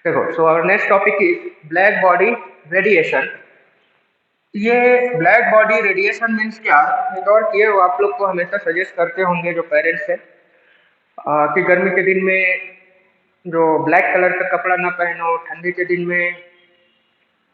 देखो, so our next topic is black body radiation. ये black body radiation means क्या? एक और किए वो आप लोग को हमेशा सजेस्ट करते होंगे जो पेरेंट्स हैं कि गर्मी के दिन में जो ब्लैक कलर का कपड़ा ना पहनो, ठंडी के दिन में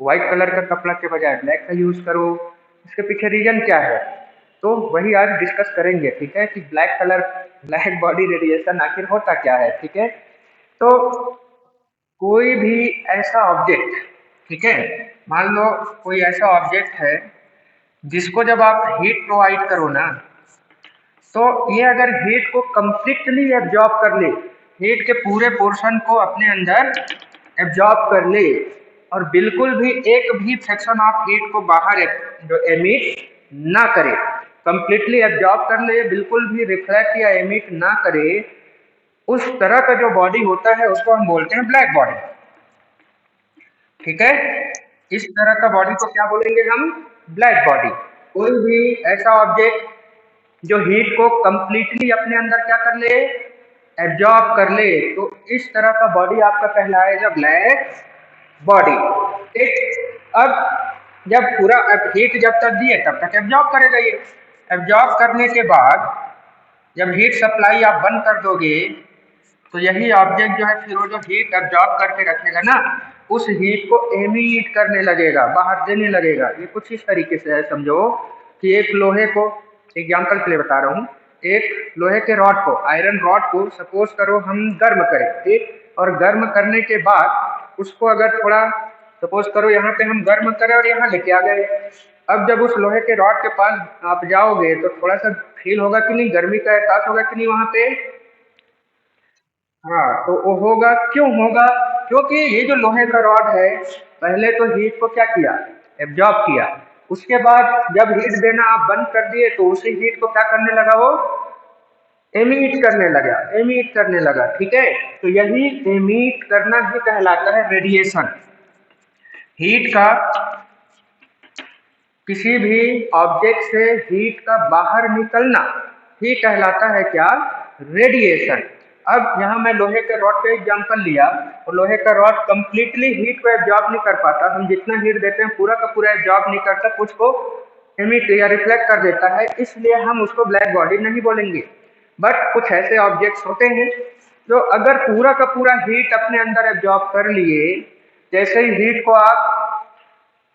व्हाइट कलर का कपड़ा के बजाय ब्लैक का यूज करो। इसके पीछे रीजन क्या है, तो वही आज डिस्कस करेंगे। ठीक है, कि ब्लैक बॉडी रेडिएशन आखिर होता क्या है। ठीक है, तो कोई भी ऐसा ऑब्जेक्ट, ठीक है, मान लो कोई ऐसा ऑब्जेक्ट है जिसको जब आप हीट प्रोवाइड करो ना, तो ये अगर हीट को कंप्लीटली एब्जॉर्ब कर ले, हीट के पूरे पोर्शन को अपने अंदर एब्जॉर्ब कर ले और बिल्कुल भी एक भी फ्रैक्शन ऑफ हीट को बाहर जो एमिट ना करे, कंप्लीटली एब्जॉर्ब कर ले, बिल्कुल भी रिफ्लेक्ट या एमिट ना करे, उस तरह का जो बॉडी होता है उसको हम बोलते हैं ब्लैक बॉडी। ठीक है, इस तरह का बॉडी को क्या बोलेंगे हम? Black body. कोई भी ऐसा ऑब्जेक्ट जो हीट को कंप्लीटली अपने अंदर क्या कर ले, एब्जॉर्ब कर ले, तो इस तरह का बॉडी आपका कहलाएगा ब्लैक बॉडी। ठीक, अब जब पूरा हीट जब तक दिए तब तक एब्जॉर्ब करेगा ये। एब्जॉर्ब करने के बाद जब हीट सप्लाई आप बंद कर दोगे तो यही ऑब्जेक्ट जो है फिर वो जो हीट एब्जॉर्ब करके रखेगा ना, उस हीट को एमिट करने लगेगा, बाहर देने लगेगा। ये कुछ इस तरीके से है, समझो कि एक लोहे को, एग्जाम्पल के लिए बता रहा हूँ, एक लोहे के रॉड को, आयरन रॉड को सपोज करो हम गर्म करें, ठीक, और गर्म करने के बाद उसको अगर थोड़ा सपोज करो यहाँ पे हम गर्म करें और यहाँ लेके आ गए। अब जब उस लोहे के रॉड के पास आप जाओगे तो थोड़ा सा फील होगा कि नहीं, गर्मी का एहसास होगा कि नहीं वहां पे? हाँ, तो वो होगा, क्यों होगा? क्योंकि ये जो लोहे का रॉड है पहले तो हीट को क्या किया, एब्जॉर्ब किया, उसके बाद जब हीट देना आप बंद कर दिए तो उसी हीट को क्या करने लगा, वो एमिट करने लगा, एमिट करने लगा। ठीक है, तो यही एमिट करना ही कहलाता है रेडिएशन। हीट का, किसी भी ऑब्जेक्ट से हीट का बाहर निकलना ही कहलाता है क्या, रेडिएशन। अब यहाँ मैं लोहे के रॉड का एग्जांपल लिया, और लोहे का रॉड कंप्लीटली हीट को एब्जॉर्ब नहीं कर पाता, हम जितना हीट देते हैं पूरा का पूरा एब्जॉर्ब नहीं करता, कुछ को एमिट या रिफ्लेक्ट कर देता है, इसलिए हम उसको ब्लैक बॉडी नहीं बोलेंगे। बट कुछ ऐसे ऑब्जेक्ट्स होते हैं जो अगर पूरा का पूरा हीट अपने अंदर एब्जॉर्ब कर लिए, जैसे ही हीट को आप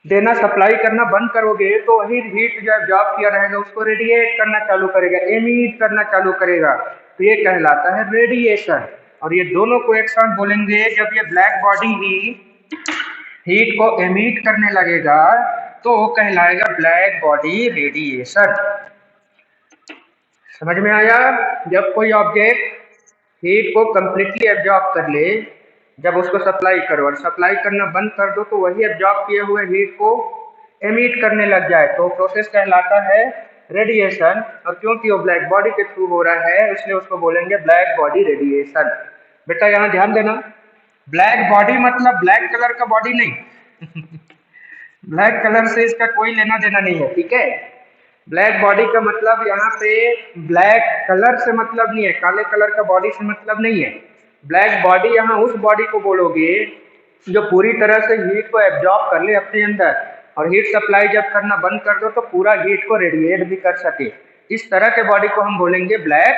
देना, सप्लाई करना बंद करोगे तो वही हीट जो एब्जॉर्ब किया रहेगा उसको रेडिएट करना चालू करेगा, एमिट करना चालू करेगा, तो ये कहलाता है रेडिएशन। और ये दोनों को एक साथ बोलेंगे, जब ये ब्लैक बॉडी ही हीट को एमिट करने लगेगा तो वो कहलाएगा ब्लैक बॉडी रेडिएशन। समझ में आया? जब कोई ऑब्जेक्ट हीट को कंप्लीटली एब्जॉर्ब कर ले, जब उसको सप्लाई करो और सप्लाई करना बंद कर दो तो वही एब्जॉर्ब किए हुए हीट को एमिट करने लग जाए, तो प्रोसेस कहलाता है रेडिएशन। और क्योंकि वो ब्लैक बॉडी के थ्रू हो रहा है इसलिए उसको बोलेंगे ब्लैक बॉडी रेडिएशन। बेटा यहाँ ध्यान देना, ब्लैक बॉडी मतलब ब्लैक कलर का बॉडी नहीं ब्लैक कलर से इसका कोई लेना देना नहीं है। ठीक है, ब्लैक बॉडी का मतलब यहाँ पे ब्लैक कलर से मतलब नहीं है, काले कलर का बॉडी से मतलब नहीं है। ब्लैक बॉडी यहाँ उस बॉडी को बोलोगे जो पूरी तरह से हीट को एब्जॉर्ब कर ले अपने अंदर, और हीट सप्लाई जब करना बंद कर दो तो पूरा हीट को रेडिएट भी कर सके, इस तरह के बॉडी को हम बोलेंगे ब्लैक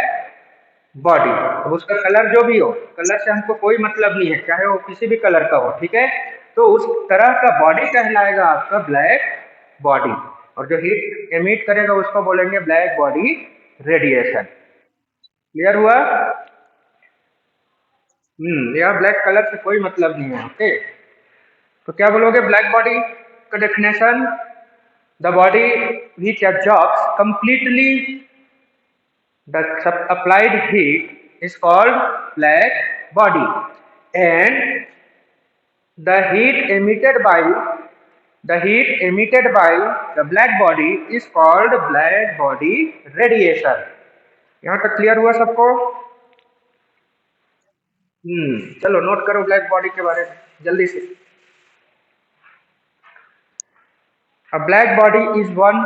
बॉडी। अब उसका कलर जो भी हो, कलर से हमको कोई मतलब नहीं है, चाहे वो किसी भी कलर का हो। ठीक है, तो उस तरह का बॉडी कहलाएगा आपका ब्लैक बॉडी, और जो हीट एमिट करेगा उसको बोलेंगे ब्लैक बॉडी रेडिएशन। क्लियर हुआ? यह ब्लैक कलर से कोई मतलब नहीं है। ओके, तो क्या बोलोगे ब्लैक बॉडी का definition? The body which absorbs completely the applied heat is called black body, and the heat emitted by the black body is called black body radiation. यहाँ तक क्लियर हुआ सबको? चलो नोट करो ब्लैक बॉडी के बारे में जल्दी से। A black body is one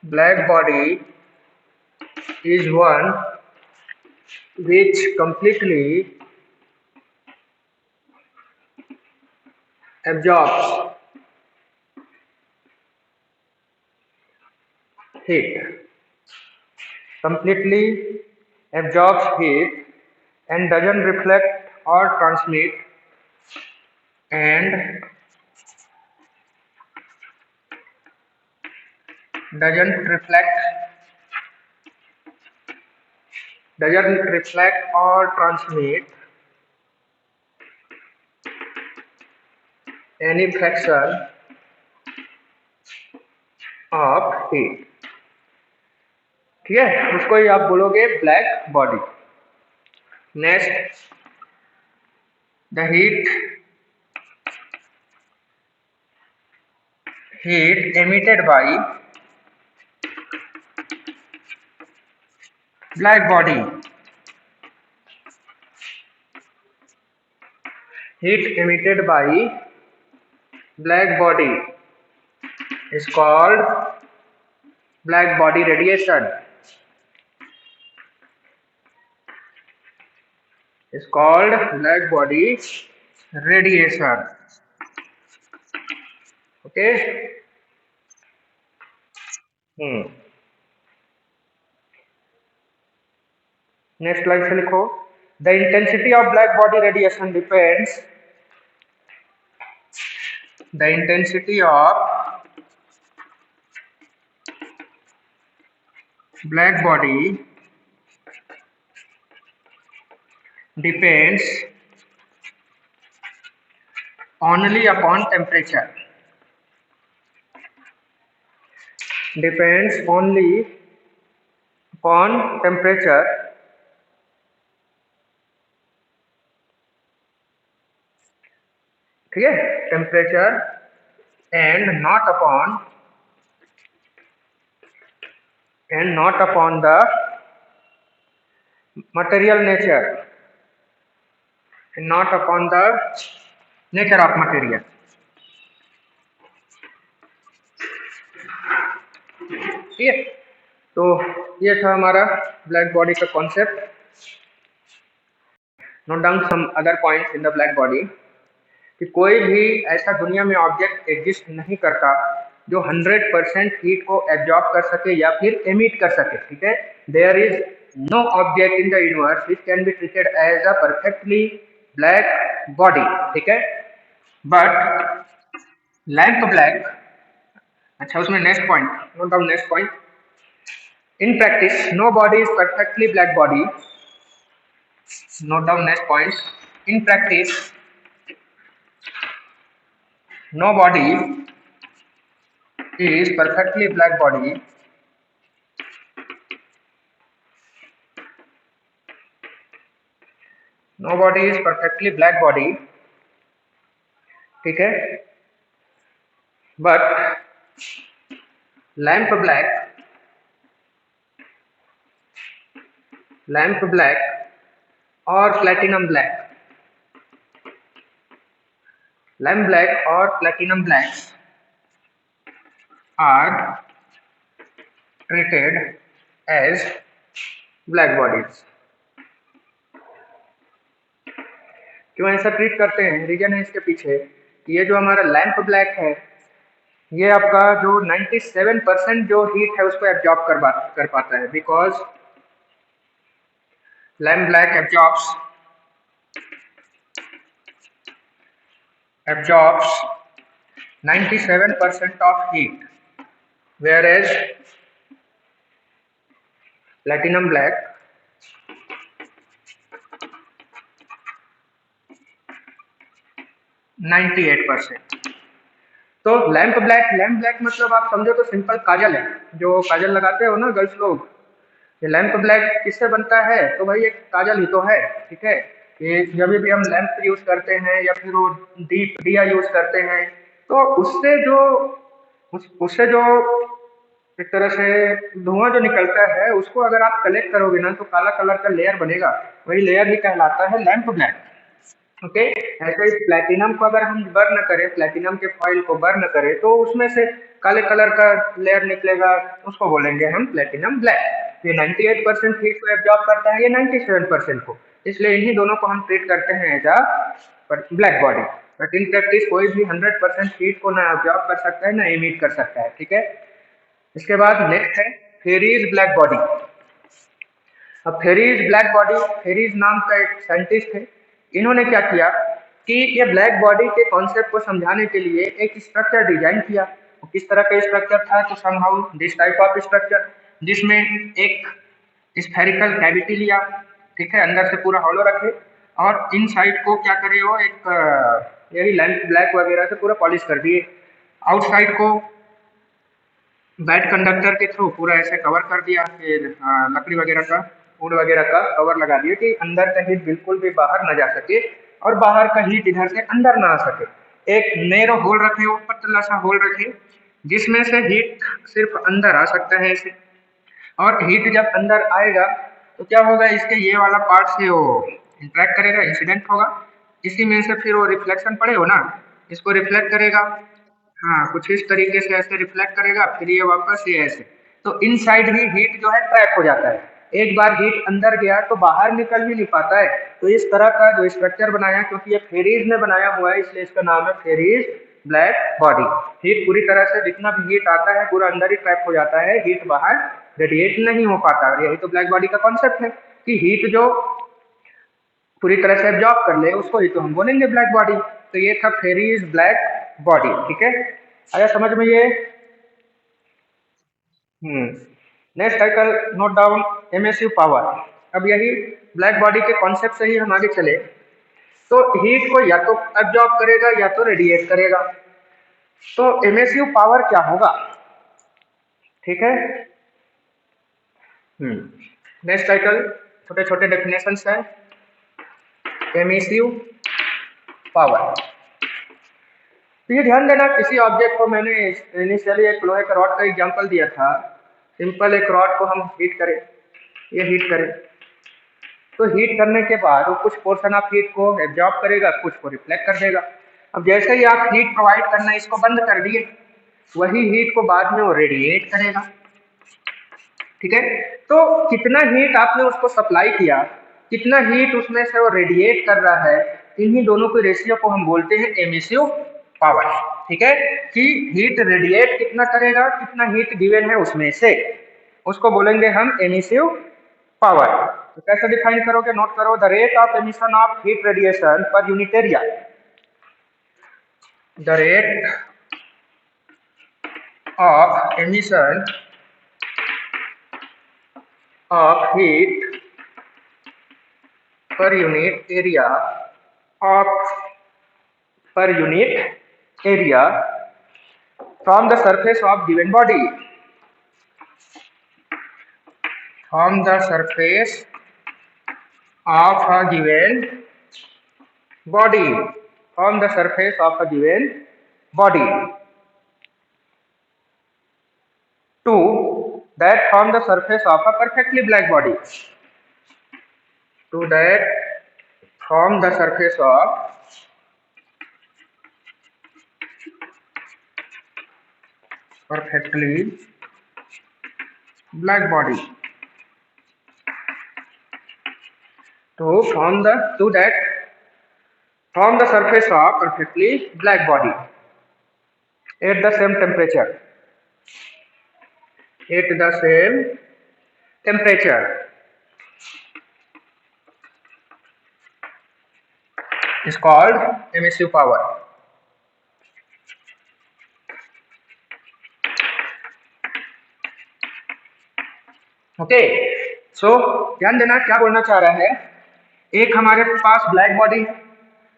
black body is one which completely absorbs heat, completely absorbs heat and doesn't reflect or transmit and doesn't reflect or transmit any fraction of heat. ठीक है, उसको ही आप बोलोगे black body. Next, the heat emitted by black body. Heat emitted by black body is called black body radiation. Is called black body radiation. Okay. Next line से लिखो, the intensity of black body radiation depends, the intensity of black body depends only upon temperature, depends only upon temperature, ठीक है, temperature and not upon the material nature, not upon the nature of material. ठीक है, तो ये था हमारा black body का concept. Note down some other points in the black body, कि कोई भी ऐसा दुनिया में ऑब्जेक्ट एग्जिस्ट नहीं करता जो 100% हीट को एब्जॉर्ब कर सके या फिर एमिट कर सके. ठीक है, there is no object in the universe which can be treated as a perfectly black body. ठीक है, बट लैंप ब्लैक, अच्छा उसमें next point, note down next point, in practice no body is perfectly black body. Note down next point, in practice no body is perfectly black body. No body is perfectly black body. ठीक है, but lamp black और platinum black, lamp black और platinum blacks are treated as black bodies. क्यों ऐसा treat करते हैं? Reason है इसके पीछे कि ये जो हमारा लैंप ब्लैक है, ये आपका जो 97% जो हीट है उसको एब्जॉर्ब कर पाता है, because lamp black absorbs 97% of heat, whereas platinum black %98. तो लैंप ब्लैक मतलब आप समझो तो सिंपल काजल है, जो काजल लगाते हो ना गर्ल्स लोग. ये लैंप ब्लैक किससे बनता है? तो भाई एक काजल ही तो है. ठीक है, कि जब भी हम लैंप यूज करते हैं या फिर वो दिया यूज करते हैं, तो उससे जो एक तरह से धुआं जो निकलता है, उसको अगर आप कलेक्ट करोगे ना तो काला कलर का लेयर बनेगा, वही लेयर ही कहलाता है लैंप ब्लैक. ओके। ऐसे ही प्लेटिनम को अगर हम बर्न करें, प्लेटिनम के फॉइल को बर्न करें, तो उसमें से काले कलर का लेयर निकलेगा, उसको बोलेंगे हम प्लेटिनम ब्लैक। ये 98% हीट को एब्जॉर्ब करता है, ये 97% को, इसलिए इन्हीं दोनों को हम ट्रीट करते हैं as a black body. But in practice कोई भी 100% हीट को ना एब्जॉर्ब कर सकता है ना इमिट कर सकता है, ठीक है। इसके बाद नेक्स्ट है फेरीज ब्लैक बॉडी। अब फेरीज ब्लैक बॉडी, फेरीज नाम का एक साइंटिस्ट है, इन्होंने क्या किया कि ये ब्लैक बॉडी के कॉन्सेप्ट को समझाने के लिए एक स्ट्रक्चर डिजाइन किया। किस तरह का स्ट्रक्चर था, तो somehow this type of structure, जिसमें एक स्फेरिकल कैविटी लिया, ठीक है, अंदर से पूरा हॉलो रखे, और इन साइड को क्या करे, वो एक यही लैंप ब्लैक वगैरह से पूरा पॉलिश कर दिए। आउटसाइड को बैट कंडक्टर के थ्रू पूरा ऐसे कवर कर दिया, फिर लकड़ी वगैरह का, वुड वगैरह का कवर लगा दिया कि अंदर का हीट बिल्कुल भी बाहर ना जा सके और बाहर का हीट इधर से अंदर ना आ सके। एक नैरो होल रखे, वो पतला सा होल रखे, जिसमें से हीट सिर्फ अंदर आ सकता है ऐसे। और हीट जब अंदर आएगा तो क्या होगा, इसके ये वाला पार्ट से वो इंटरेक्ट करेगा, इंसिडेंट होगा, इसी में से फिर वो रिफ्लेक्शन पड़ेगा ना, इसको रिफ्लेक्ट करेगा। हाँ, कुछ इस तरीके से ऐसे रिफ्लेक्ट करेगा, फिर ये वापस ये ऐसे। तो इनसाइड ही हीट जो है ट्रैप हो जाता है। एक बार हीट अंदर गया तो बाहर निकल ही नहीं पाता है। तो इस तरह का जो स्ट्रक्चर बनाया, क्योंकि ये फेरीज ने बनाया हुआ है, इसलिए इसका नाम है फेरीज ब्लैक बॉडी। हीट पूरी तरह से, जितना भी हीट आता है पूरा अंदर ही ट्रैप हो जाता है, हीट बाहर रेडिएट नहीं हो पाता। यही तो ब्लैक बॉडी का कॉन्सेप्ट है कि हीट जो पूरी तरह से एब्जॉर्ब कर ले उसको ही तो हम बोलेंगे ब्लैक बॉडी। तो ये था फेरीज ब्लैक बॉडी, ठीक है, आया समझ में ये। Next cycle note down, emissive power. अब यही ब्लैक बॉडी के कॉन्सेप्ट से ही हम आगे चले, तो हीट को या तो एब्जॉर्ब करेगा या तो रेडिएट करेगा। तो एमिसिव पावर क्या होगा, ठीक है। नेक्स्ट साइकिल छोटे छोटे डेफिनेशन है। एमिसिव पावर, तो ये ध्यान देना, किसी ऑब्जेक्ट को मैंने इनिशियली एक लोहे का रॉड का एग्जांपल दिया था। सिंपल एक रॉड को हम हीट करें, ये हीट करें, तो हीट करने के बाद वो कुछ पोर्शन ऑफ हीट को एब्जॉर्ब करेगा, कुछ को रिफ्लेक्ट कर देगा। अब जैसे ही आप हीट प्रोवाइड करना इसको बंद कर दिए, वही हीट को बाद में वो रेडिएट करेगा, ठीक है। तो कितना हीट आपने उसको सप्लाई किया, कितना हीट उसमें से वो रेडिएट कर रहा है, इन्हीं दोनों के रेशियो को हम बोलते हैं एमिसिव पावर, ठीक है। कि हीट रेडिएट कितना करेगा, कितना हीट गिवन है उसमें से, उसको बोलेंगे हम एमिसिव पावर। तो कैसे डिफाइन करोगे, नोट करो, the rate of emission of heat radiation per unit area. The rate of emission of heat per unit area of per unit area from the surface of given body, from the surface of a given body, from the surface of a given body to that from the surface of a perfectly black body, to that from the surface of perfectly black body, to from the to that from the surface of perfectly black body at the same temperature, at the same temperature is called emissive power. Okay, so ध्यान देना क्या बोलना चाह रहा है। एक हमारे पास black body है,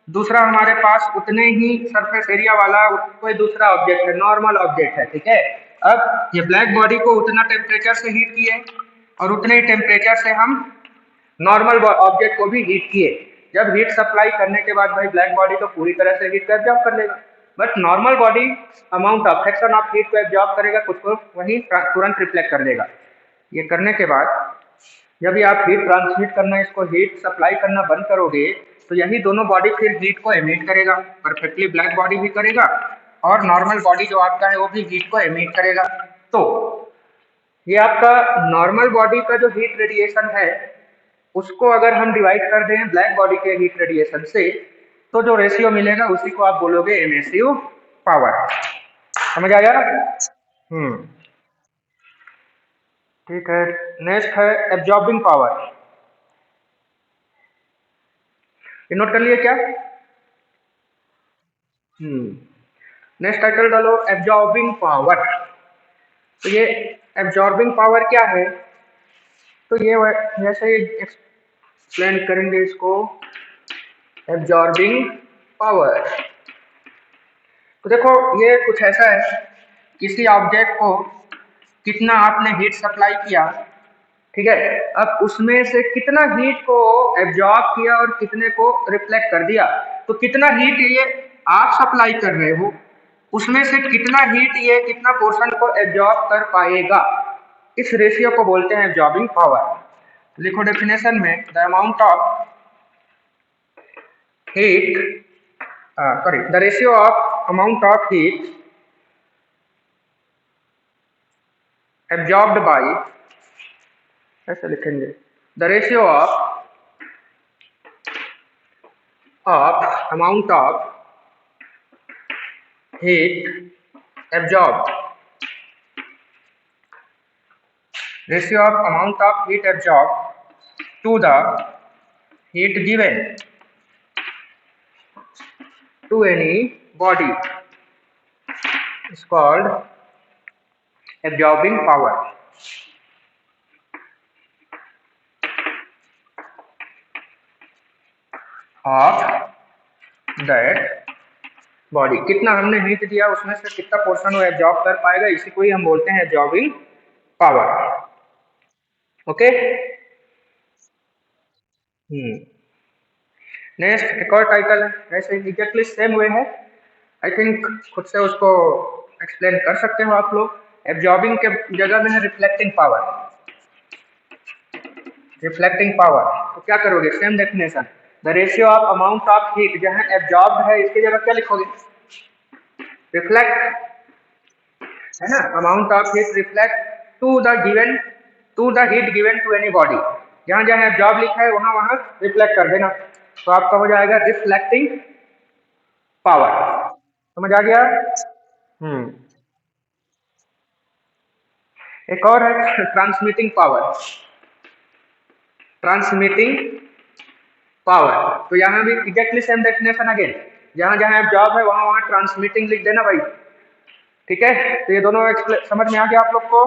दूसरा हमारे पास उतने ही सरफेस एरिया वाला कोई दूसरा ऑब्जेक्ट है, नॉर्मल ऑब्जेक्ट है, ठीक है। अब ये ब्लैक बॉडी को उतना टेम्परेचर से हीट किए और उतने ही टेम्परेचर से हम नॉर्मल ऑब्जेक्ट को भी हीट किए। जब हीट सप्लाई करने के बाद भाई ब्लैक बॉडी तो पूरी तरह से हीट को एब्जॉर्ब कर लेगा, but normal body amount of fraction of heat को एब्जॉर्ब करेगा, कुछ को वही तुरंत रिफ्लेक्ट कर देगा। ये करने के बाद जब ये आप हीट ट्रांसमिट करना, इसको हीट सप्लाई करना बंद करोगे, तो यही दोनों बॉडी फिर हीट को एमिट करेगा, परफेक्टली ब्लैक बॉडी भी करेगा और नॉर्मल बॉडी जो आपका है वो भी हीट को एमिट करेगा। तो ये आपका नॉर्मल बॉडी का जो हीट रेडिएशन है उसको अगर हम डिवाइड कर दें ब्लैक बॉडी के हीट रेडिएशन से, तो जो रेशियो मिलेगा उसी को आप बोलोगे एमिसिव पावर। समझ आया? ठीक है। नेक्स्ट है एब्जॉर्बिंग पावर। ये नोट कर लिए क्या? नेक्स्ट टाइटल डालो एब्जॉर्बिंग पावर। तो ये एब्जॉर्बिंग पावर क्या है? तो ये वैसे एक्सप्लेन करेंगे इसको, एब्जॉर्बिंग पावर। तो देखो ये कुछ ऐसा है, किसी ऑब्जेक्ट को कितना आपने हीट सप्लाई किया, ठीक है, अब उसमें से कितना हीट को एब्जॉर्ब किया और कितने को रिफ्लेक्ट कर दिया। तो कितना हीट ये आप सप्लाई कर रहे हो, उसमें से कितना हीट ये कितना पोर्शन को एब्जॉर्ब कर पाएगा, इस रेशियो को बोलते हैं एब्जॉर्बिंग पावर। लिखो डेफिनेशन में, the amount of heat the ratio of amount of heat absorbed by, ऐसे लिखेंगे, the ratio of amount of heat absorbed, ratio of amount of heat absorbed to the heat given to any body is called absorbing power. Of that body, कितना हमने heat दिया उसमें से कितना portion वो absorb कर पाएगा, इसी को ही हम बोलते हैं एब्जॉर्बिंग पावर। ओके। नेक्स्ट एक और टाइटल है, ऐसे एग्जैक्टली सेम वे है, आई थिंक खुद से उसको एक्सप्लेन कर सकते हो आप लोग। एब्जॉर्बिंग के जगह में है रिफ्लेक्टिंग पावर। रिफ्लेक्टिंग पावर तो क्या करोगे, same definition, the ratio of amount of heat, जहां एब्जॉर्ब है इसकी जगह क्या लिखोगे, रिफ्लेक्ट, है ना, amount of heat reflect to the given, to the heat given to any body, जहां जहां एब्जॉर्ब लिखा है वहां वहां रिफ्लेक्ट कर देना, तो आपका हो जाएगा रिफ्लेक्टिंग पावर। समझ आ गया? एक और है ट्रांसमिटिंग पावर। ट्रांसमिटिंग पावर, तो यहाँ भी एग्जैक्टली सेम डेफिनेशन अगेन, जहां जहां एब्जॉर्ब है वहां वहां ट्रांसमिटिंग लिख देना भाई। ठीक है, तो ये दोनों समझ में आ गया आप लोग को?